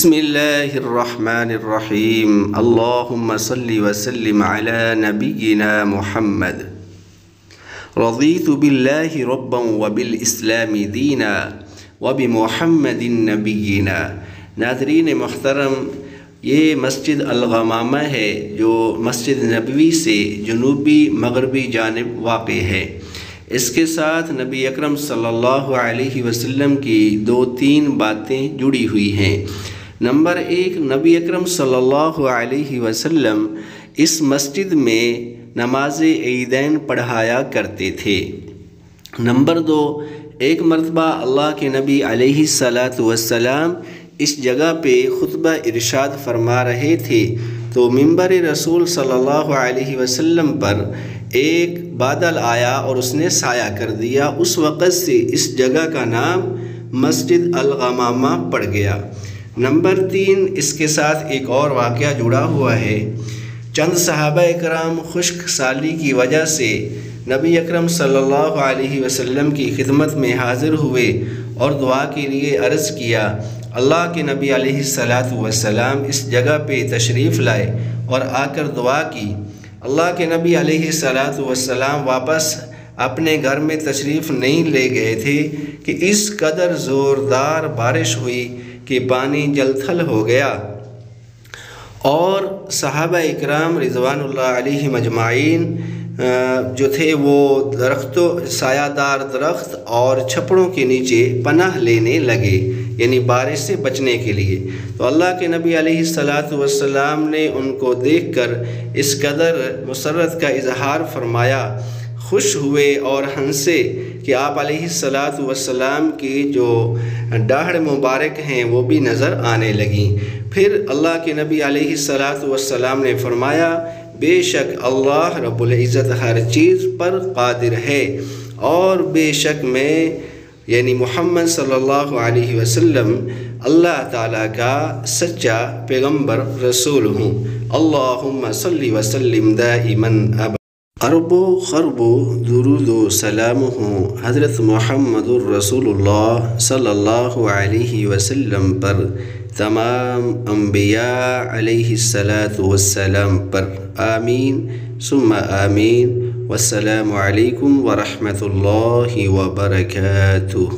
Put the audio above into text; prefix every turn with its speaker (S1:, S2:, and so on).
S1: بسم الله الرحمن الرحيم اللهم صل وسلم على نبينا محمد رضيت بالله ربا وبالإسلام دينا وبمحمد نبينا۔ ناظرین محترم، یہ مسجد الغمامہ ہے جو مسجد نبوی سے جنوبی مغربی جانب واقع ہے۔ اس کے ساتھ نبی اکرم صلی اللہ علیہ وسلم کی دو تین باتیں جڑی ہوئی ہیں۔ نمبر 1، نبی اکرم صلی اللہ علیہ وسلم اس مسجد میں نماز عیدین پڑھایا کرتے تھے۔ نمبر 2، ایک مرتبہ اللہ کے نبی علیہ السلام اس جگہ پہ خطبہ ارشاد فرما رہے تھے تو منبر رسول صلی اللہ علیہ وسلم پر ایک بادل آیا اور اس نے سایہ کر دیا۔ اس وقت سے اس جگہ کا نام مسجد الغمامہ پڑ گیا۔ نمبر 3، اس کے ساتھ ایک اور واقعہ جڑا ہوا ہے۔ چند صحابہ اکرام خشک سالی کی وجہ سے نبی اکرم صلی اللہ علیہ وسلم کی خدمت میں حاضر ہوئے اور دعا کے لیے عرض کیا۔ اللہ کے نبی علیہ السلام اس جگہ پہ تشریف لائے اور آ کر دعا کی۔ اللہ کے نبی علیہ السلام واپس اپنے گھر میں تشریف نہیں لے گئے تھے کہ اس قدر زوردار بارش ہوئی کہ پانی جل تھل ہو گیا اور صحابہ اکرام رضوان اللہ علیہم اجمعین جو تھے وہ درختوں سایہ دار درخت اور چھپڑوں کے نیچے پناہ لینے لگے، یعنی بارش سے بچنے کے لیے۔ تو اللہ کے نبی علیہ السلام نے ان کو دیکھ کر اس قدر مسرت کا اظہار فرمایا، خوش ہوئے اور ہنسے کہ آپ علیہ السلام کی جو ڈاڑھ مبارک ہیں وہ بھی نظر آنے لگیں۔ پھر اللہ کے نبی علیہ السلام نے فرمایا، بے شک اللہ رب العزت ہر چیز پر قادر ہے اور بے شک میں یعنی محمد صلی اللہ علیہ وسلم اللہ تعالیٰ کا سچا پیغمبر رسول ہوں۔ اللہم صلی وسلم دائما ابدا۔ عرب و خرب و درود و سلام ہوں حضرت محمد الرسول اللہ صلی اللہ علیہ وسلم پر، تمام انبیاء علیہ السلام پر، آمین ثم آمین۔ والسلام علیکم ورحمۃ اللہ وبرکاتہ۔